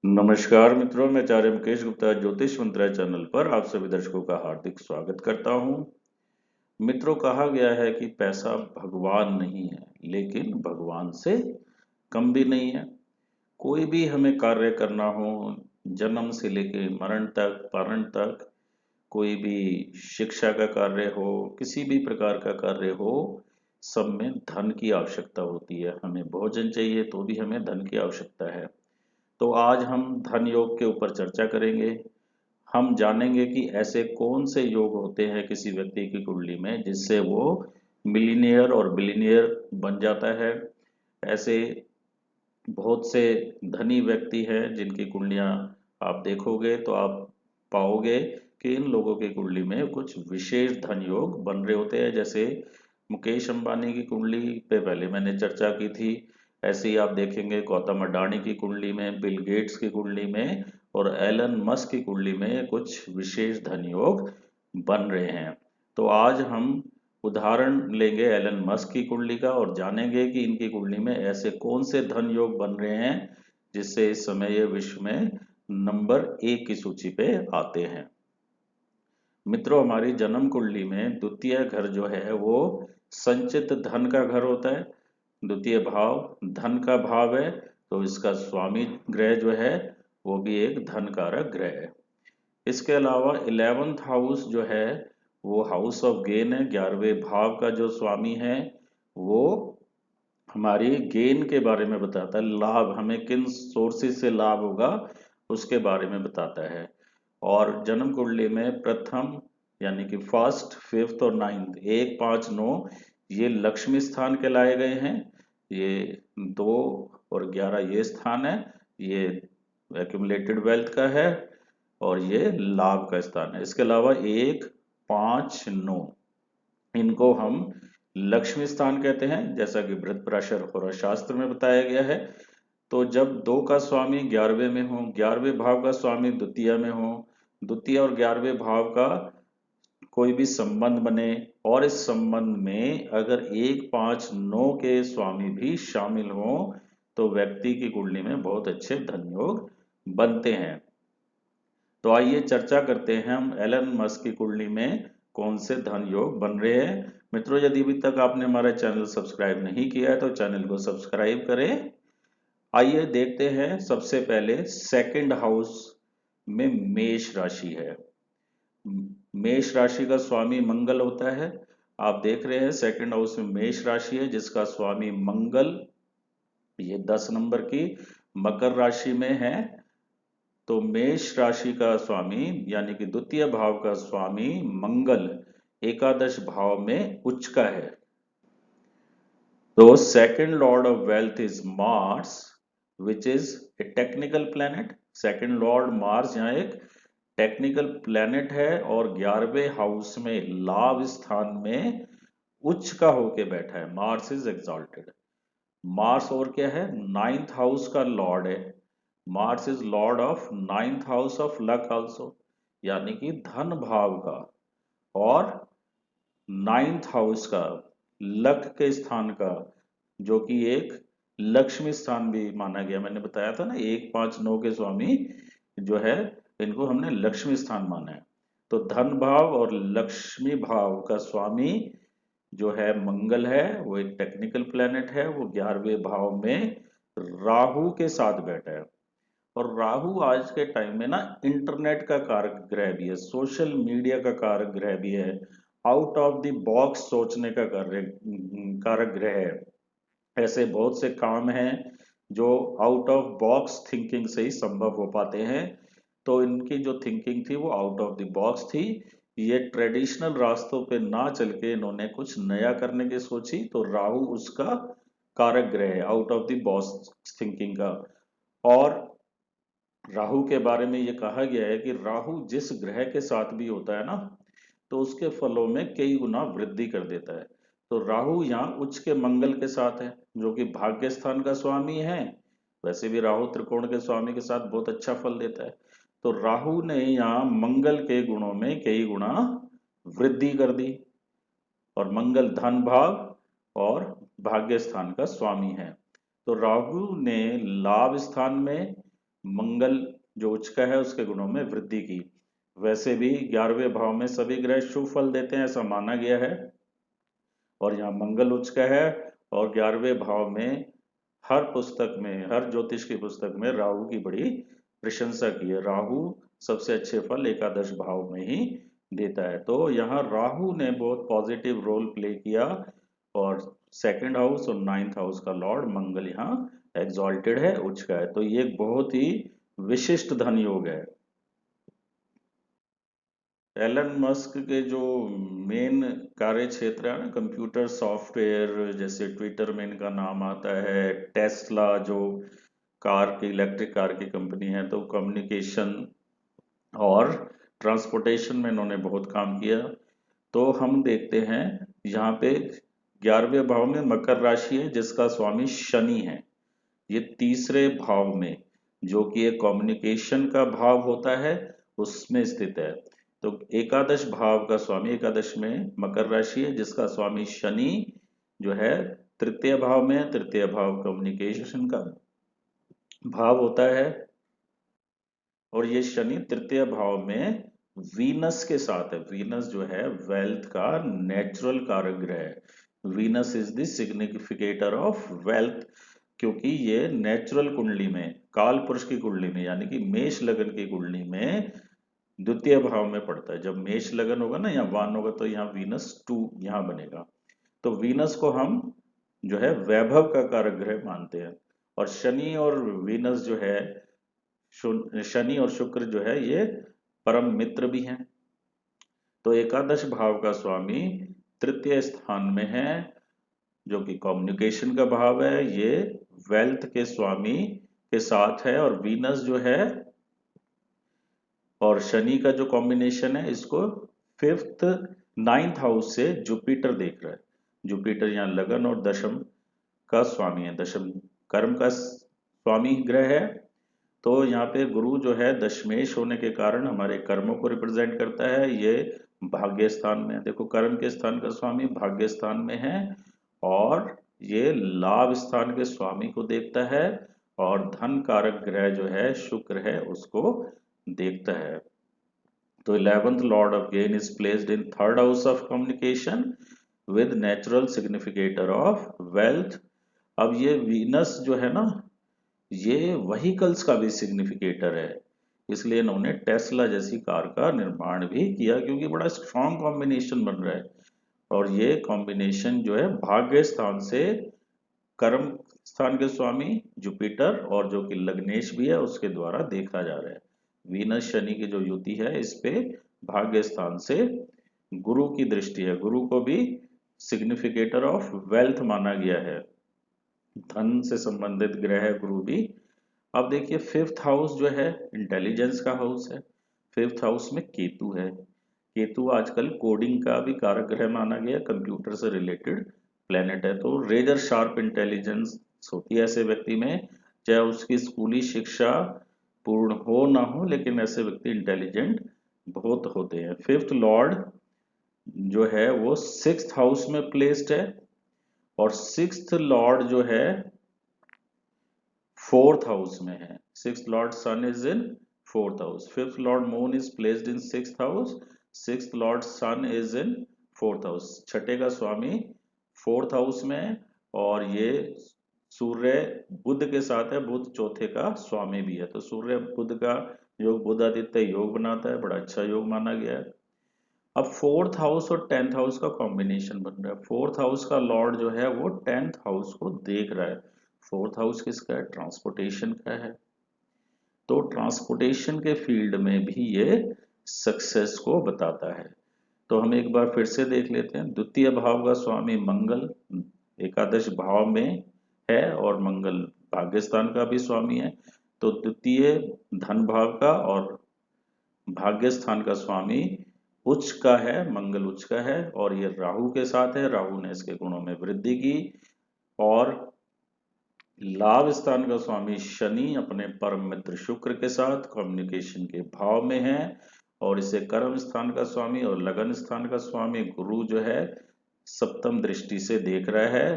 नमस्कार मित्रों, मैं आचार्य मुकेश गुप्ता ज्योतिष मंत्रा चैनल पर आप सभी दर्शकों का हार्दिक स्वागत करता हूं। मित्रों, कहा गया है कि पैसा भगवान नहीं है, लेकिन भगवान से कम भी नहीं है। कोई भी हमें कार्य करना हो, जन्म से लेकर मरण तक, मरण तक, कोई भी शिक्षा का कार्य हो, किसी भी प्रकार का कार्य हो, सब में धन की आवश्यकता होती है। हमें भोजन चाहिए तो भी हमें धन की आवश्यकता है। तो आज हम धन योग के ऊपर चर्चा करेंगे। हम जानेंगे कि ऐसे कौन से योग होते हैं किसी व्यक्ति की कुंडली में जिससे वो मिलीनियर और बिलीनियर बन जाता है। ऐसे बहुत से धनी व्यक्ति हैं जिनकी कुंडलियां आप देखोगे तो आप पाओगे कि इन लोगों की कुंडली में कुछ विशेष धन योग बन रहे होते हैं। जैसे मुकेश अंबानी की कुंडली पे पहले मैंने चर्चा की थी। ऐसे ही आप देखेंगे गौतम अडानी की कुंडली में, बिल गेट्स की कुंडली में और एलन मस्क की कुंडली में कुछ विशेष धन योग बन रहे हैं। तो आज हम उदाहरण लेंगे एलन मस्क की कुंडली का और जानेंगे कि इनकी कुंडली में ऐसे कौन से धन योग बन रहे हैं जिससे इस समय ये विश्व में नंबर 1 की सूची पे आते हैं। मित्रों, हमारी जन्म कुंडली में द्वितीय घर जो है वो संचित धन का घर होता है। द्वितीय भाव धन का भाव है, तो इसका स्वामी ग्रह जो है वो भी एक धन कारक ग्रह है। इसके अलावा 11th हाउस जो है वो हाउस ऑफ गेन है। 11वें भाव का जो स्वामी है वो हमारी गेन के बारे में बताता है, लाभ, हमें किन सोर्सेज से लाभ होगा उसके बारे में बताता है। और जन्म कुंडली में प्रथम यानी कि फर्स्ट, फिफ्थ और नाइन्थ, 1, 5, 9 ये लक्ष्मी स्थान कहलाए गए हैं। ये 2 और 11 ये स्थान है, ये एक्यूमुलेटेड वेल्थ का है और ये लाभ का स्थान है। इसके अलावा 1, 5, 9 इनको हम लक्ष्मी स्थान कहते हैं, जैसा कि बृहत्पराशर होरा शास्त्र में बताया गया है। तो जब 2 का स्वामी 11वें में हो, 11वें भाव का स्वामी द्वितीय में हो, द्वितीय और 11वें भाव का कोई भी संबंध बने और इस संबंध में अगर 1, 5, 9 के स्वामी भी शामिल हो तो व्यक्ति की कुंडली में बहुत अच्छे धन योग बनते हैं। तो आइए चर्चा करते हैं हम एलन मस्क की कुंडली में कौन से धन योग बन रहे हैं। मित्रों, यदि अभी तक आपने हमारा चैनल सब्सक्राइब नहीं किया है तो चैनल को सब्सक्राइब करें। आइए देखते हैं। सबसे पहले सेकंड हाउस में मेष राशि है। मेष राशि का स्वामी मंगल होता है। आप देख रहे हैं सेकंड हाउस में मेष राशि है जिसका स्वामी मंगल, ये 10 नंबर की मकर राशि में है। तो मेष राशि का स्वामी यानी कि द्वितीय भाव का स्वामी मंगल एकादश भाव में उच्च का है। तो second Lord of wealth is Mars which is a technical planet. Second Lord Mars यहाँ एक टेक्निकल प्लैनेट है और 11वें हाउस में लाभ स्थान में उच्च का होके बैठा है। Mars is exalted. मार्स और क्या है, 9th हाउस का लॉर्ड है। Mars is Lord of 9th house of luck also, यानी कि धन भाव का और 9th हाउस का, लक के स्थान का, जो कि एक लक्ष्मी स्थान भी माना गया। मैंने बताया था ना, 1, 5, 9 के स्वामी जो है इनको हमने लक्ष्मी स्थान माना है। तो धन भाव और लक्ष्मी भाव का स्वामी जो है मंगल है, वो एक टेक्निकल प्लेनेट है। वो 11वें भाव में राहु के साथ बैठा है। और राहु आज के टाइम में ना इंटरनेट का कारक ग्रह भी है, सोशल मीडिया का कारक ग्रह भी है, आउट ऑफ द बॉक्स सोचने का कारक ग्रह है। ऐसे बहुत से काम हैं जो आउट ऑफ बॉक्स थिंकिंग से ही संभव हो पाते हैं। तो इनकी जो थिंकिंग थी वो आउट ऑफ द बॉक्स थी। ये ट्रेडिशनल रास्तों पे ना चल के इन्होंने कुछ नया करने की सोची, तो राहु उसका कारक ग्रह है, out of the box thinking का। और राहु के बारे में ये कहा गया है कि राहु जिस ग्रह के साथ भी होता है ना तो उसके फलों में कई गुना वृद्धि कर देता है। तो राहु यहाँ उच्च के मंगल के साथ है जो कि भाग्य स्थान का स्वामी है। वैसे भी राहु त्रिकोण के स्वामी के साथ बहुत अच्छा फल देता है। तो राहु ने यहाँ मंगल के गुणों में कई गुना वृद्धि कर दी। और मंगल धन भाव और भाग्य स्थान का स्वामी है। तो राहु ने लाभ स्थान में मंगल जो उच्च का है उसके गुणों में वृद्धि की। वैसे भी 11वें भाव में सभी ग्रह शुभ फल देते हैं, ऐसा माना गया है। और यहाँ मंगल उच्च का है, और 11वें भाव में हर पुस्तक में, हर ज्योतिष की पुस्तक में राहु की बड़ी प्रशंसा की है। राहु सबसे अच्छे फल एकादश भाव में ही देता है। तो यहाँ राहु ने बहुत पॉजिटिव रोल प्ले किया, और सेकंड हाउस और नाइन्थ हाउस का लॉर्ड मंगल यहाँ एग्जॉल्टेड है, उच्च का है। तो ये एक बहुत ही विशिष्ट धन योग है। एलन मस्क के जो मेन कार्य क्षेत्र है ना, कंप्यूटर सॉफ्टवेयर, जैसे ट्विटर में इनका नाम आता है, टेस्ला जो कार की, इलेक्ट्रिक कार की कंपनी है, तो कम्युनिकेशन और ट्रांसपोर्टेशन में इन्होंने बहुत काम किया। तो हम देखते हैं यहाँ पे 11वें भाव में मकर राशि है जिसका स्वामी शनि है। ये तीसरे भाव में, जो कि एक कम्युनिकेशन का भाव होता है, उसमें स्थित है। तो एकादश भाव का स्वामी, एकादश में मकर राशि है जिसका स्वामी शनि जो है तृतीय भाव में, तृतीय भाव कम्युनिकेशन का भाव होता है। और ये शनि तृतीय भाव में वीनस के साथ है। वीनस जो है वेल्थ का नेचुरल कारक ग्रह है। Venus is the significator of wealth, क्योंकि ये नेचुरल कुंडली में, काल पुरुष की कुंडली में, यानी कि मेष लगन की कुंडली में द्वितीय भाव में पड़ता है। जब मेष लगन होगा ना, यहाँ वान होगा, तो यहाँ वीनस 2 यहाँ बनेगा। तो वीनस को हम जो है वैभव का कारक ग्रह मानते हैं। और शनि और वीनस जो है, शनि और शुक्र जो है ये परम मित्र भी हैं। तो एकादश भाव का स्वामी तृतीय स्थान में है, जो कि कम्युनिकेशन का भाव है। ये वेल्थ के स्वामी के साथ है। और वीनस जो है और शनि का जो कॉम्बिनेशन है, इसको फिफ्थ नाइन्थ हाउस से जुपिटर देख रहा है। जुपिटर यहाँ लगन और दशम का स्वामी है, दशम कर्म का स्वामी ग्रह है। तो यहाँ पे गुरु जो है दशमेश होने के कारण हमारे कर्मों को रिप्रेजेंट करता है। ये भाग्य स्थान में है। देखो, कर्म के स्थान का स्वामी भाग्य स्थान में है, और ये लाभ स्थान के स्वामी को देखता है, और धन कारक ग्रह जो है शुक्र है उसको देखता है। तो 11th Lord of gain is placed in third house of communication with natural significator of wealth. अब ये वीनस जो है ना, ये व्हीकल्स का भी सिग्निफिकेटर है। इसलिए इन्होंने टेस्ला जैसी कार का निर्माण भी किया, क्योंकि बड़ा स्ट्रॉन्ग कॉम्बिनेशन बन रहा है। और ये कॉम्बिनेशन जो है भाग्य स्थान से कर्म स्थान के स्वामी जुपिटर, और जो कि लग्नेश भी है, उसके द्वारा देखा जा रहा है। वीनस शनि की जो युति है, इस पे भाग्य स्थान से गुरु की दृष्टि है। गुरु को भी सिग्निफिकेटर ऑफ वेल्थ माना गया है, धन से संबंधित ग्रह है गुरु भी। अब देखिए, फिफ्थ हाउस जो है इंटेलिजेंस का हाउस है। फिफ्थ हाउस में केतु है। केतु आजकल कोडिंग का भी कारक ग्रह माना गया, कंप्यूटर से रिलेटेड प्लेनेट है। तो रेजर शार्प इंटेलिजेंस होती है ऐसे व्यक्ति में, चाहे उसकी स्कूली शिक्षा पूर्ण हो ना हो, लेकिन ऐसे व्यक्ति इंटेलिजेंट बहुत होते हैं। फिफ्थ लॉर्ड जो है वो सिक्स्थ हाउस में प्लेस्ड है, और सिक्स्थ लॉर्ड जो है फोर्थ हाउस में है। Sixth lord sun is in fourth house. Fifth lord moon is placed in sixth house. Sixth lord sun is in fourth house. छठे का स्वामी फोर्थ हाउस में है, और ये सूर्य बुध के साथ है। बुध चौथे का स्वामी भी है। तो सूर्य बुध का योग बुध आदित्य योग बनाता है, बड़ा अच्छा योग माना गया है। अब फोर्थ हाउस और टेंथ हाउस का कॉम्बिनेशन बन रहा है। फोर्थ हाउस का लॉर्ड जो है वो टेंथ हाउस को देख रहा है। फोर्थ हाउस किसका है? ट्रांसपोर्टेशन का है। तो ट्रांसपोर्टेशन के फील्ड में भी ये सक्सेस को बताता है। तो हम एक बार फिर से देख लेते हैं। द्वितीय भाव का स्वामी मंगल एकादश भाव में है, और मंगल भाग्यस्थान का भी स्वामी है। तो द्वितीय धन भाव का और भाग्य स्थान का स्वामी उच्च का है, मंगल उच्च का है, और ये राहु के साथ है। राहु ने इसके गुणों में वृद्धि की। और लाभ स्थान का स्वामी शनि अपने परम मित्र शुक्र के साथ कम्युनिकेशन के भाव में है, और इसे कर्म स्थान का स्वामी और लगन स्थान का स्वामी गुरु जो है सप्तम दृष्टि से देख रहा है।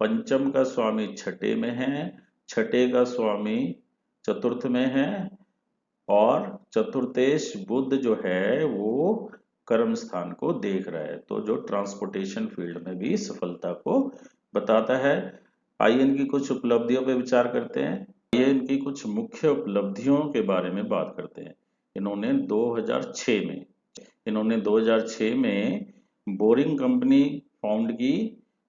पंचम का स्वामी छठे में है। छठे का स्वामी चतुर्थ में है, और चतुर्थेश बुध जो है वो कर्म स्थान को देख रहा है, तो जो ट्रांसपोर्टेशन फील्ड में भी सफलता को बताता है। आइए इनकी कुछ उपलब्धियों पे विचार करते हैं। आइए इनकी कुछ मुख्य उपलब्धियों के बारे में बात करते हैं। इन्होंने 2006 में बोरिंग कंपनी फाउंड की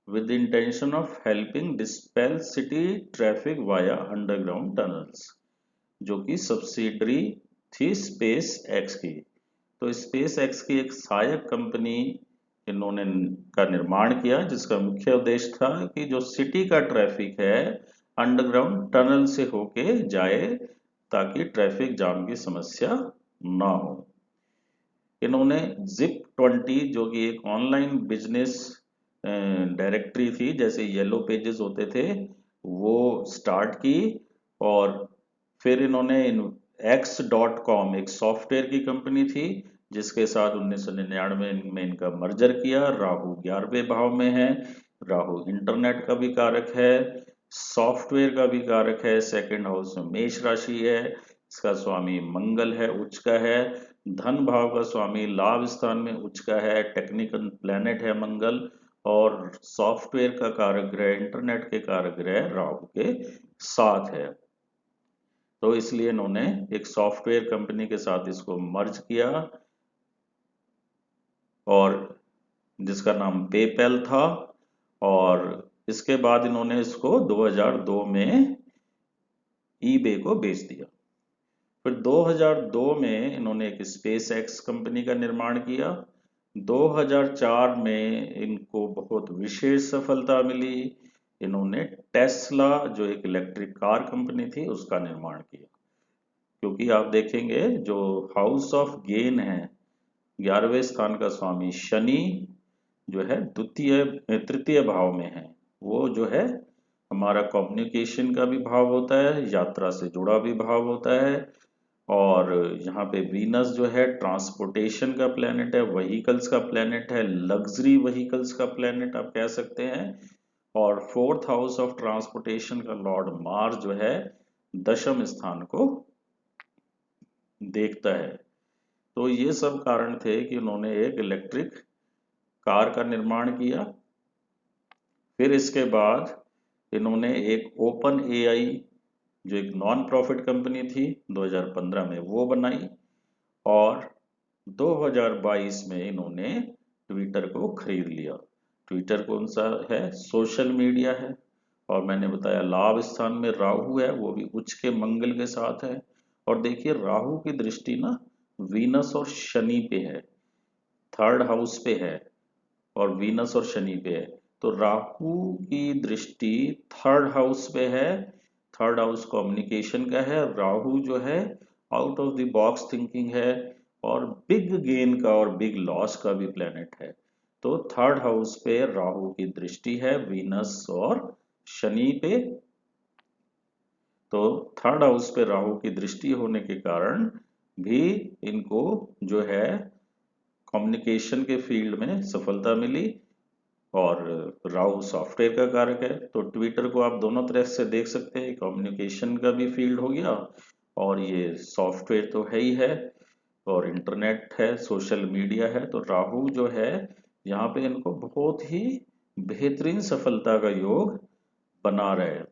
with intention of helping dispel city traffic via underground tunnels, जो कि सब्सिडरी थी स्पेस एक्स की। तो स्पेस एक्स की एक सहायक कंपनी इन्होंने का निर्माण किया, जिसका मुख्य उद्देश्य था कि जो सिटी का ट्रैफिक है अंडरग्राउंड टनल से होके जाए, ताकि ट्रैफिक जाम की समस्या ना हो। इन्होंने ZIP20, जो कि एक ऑनलाइन बिजनेस डायरेक्टरी थी, जैसे येलो पेजेस होते थे, वो स्टार्ट की। और फिर इन्होंने X.com, एक सॉफ्टवेयर की कंपनी थी, जिसके साथ 1999 में इनका मर्जर किया। राहु 11वें भाव में है। राहु इंटरनेट का भी कारक है, सॉफ्टवेयर का भी कारक है। सेकंड हाउस में मेष राशि है, इसका स्वामी मंगल है, उच्च का है। धन भाव का स्वामी लाभ स्थान में उच्च का है, टेक्निकल प्लैनेट है मंगल। और सॉफ्टवेयर का कारक ग्रह, इंटरनेट के कारक ग्रह राहु के साथ है। तो इसलिए इन्होंने एक सॉफ्टवेयर कंपनी के साथ इसको मर्ज किया, और जिसका नाम पेपैल था। और इसके बाद इन्होंने इसको 2002 में ईबे को बेच दिया। फिर 2002 में इन्होंने एक स्पेस एक्स कंपनी का निर्माण किया। 2004 में इनको बहुत विशेष सफलता मिली। इन्होंने टेस्ला, जो एक इलेक्ट्रिक कार कंपनी थी, उसका निर्माण किया। क्योंकि आप देखेंगे जो हाउस ऑफ गेन है, 11वें स्थान का स्वामी शनि जो है तृतीय भाव में है, वो जो है हमारा कम्युनिकेशन का भी भाव होता है, यात्रा से जुड़ा भी भाव होता है। और यहाँ पे वीनस जो है ट्रांसपोर्टेशन का प्लेनेट है, व्हीकल्स का प्लेनेट है, लग्जरी व्हीकल्स का प्लेनेट आप कह सकते हैं। और फोर्थ हाउस ऑफ ट्रांसपोर्टेशन का लॉर्ड मार्स जो है दशम स्थान को देखता है। तो ये सब कारण थे कि उन्होंने एक इलेक्ट्रिक कार का निर्माण किया। फिर इसके बाद इन्होंने एक ओपन एआई, जो एक नॉन प्रॉफिट कंपनी थी, 2015 में वो बनाई। और 2022 में इन्होंने ट्विटर को खरीद लिया। ट्विटर कौन सा है? सोशल मीडिया है। और मैंने बताया लाभ स्थान में राहु है, वो भी उच्च के मंगल के साथ है। और देखिए राहु की दृष्टि ना वीनस और शनि पे है, थर्ड हाउस पे है, और वीनस और शनि पे है। तो राहु की दृष्टि थर्ड हाउस पे है। थर्ड हाउस कम्युनिकेशन का है। राहु जो है out of the box thinking है, और बिग गेन का और बिग लॉस का भी प्लेनेट है। तो थर्ड हाउस पे राहु की दृष्टि है वीनस और शनि पे। तो थर्ड हाउस पे राहु की दृष्टि होने के कारण भी इनको जो है कम्युनिकेशन के फील्ड में सफलता मिली। और राहु सॉफ्टवेयर का कारक है, तो ट्विटर को आप दोनों तरह से देख सकते हैं, कम्युनिकेशन का भी फील्ड हो गया, और ये सॉफ्टवेयर तो है ही है, और इंटरनेट है, सोशल मीडिया है। तो राहु जो है यहाँ पे इनको बहुत ही बेहतरीन सफलता का योग बना रहे हैं।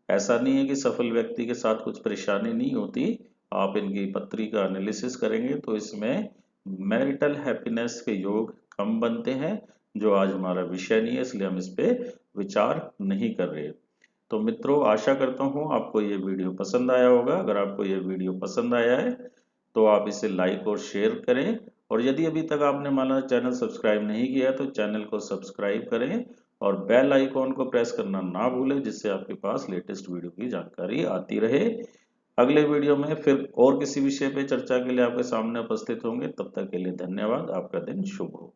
ऐसा नहीं है कि सफल व्यक्ति के साथ कुछ परेशानी नहीं होती। आप इनकी पत्री का एनालिसिस करेंगे तो इसमें मैरिटल हैप्पीनेस के योग कम बनते हैं, जो आज हमारा विषय नहीं है, इसलिए हम इस पे विचार नहीं कर रहे। तो मित्रों, आशा करता हूँ आपको ये वीडियो पसंद आया होगा। अगर आपको ये वीडियो पसंद आया है तो आप इसे लाइक और शेयर करें, और यदि अभी तक आपने हमारा चैनल सब्सक्राइब नहीं किया तो चैनल को सब्सक्राइब करें, और बेल आइकॉन को प्रेस करना ना भूलें, जिससे आपके पास लेटेस्ट वीडियो की जानकारी आती रहे। अगले वीडियो में फिर और किसी विषय पे चर्चा के लिए आपके सामने उपस्थित होंगे। तब तक के लिए धन्यवाद। आपका दिन शुभ हो।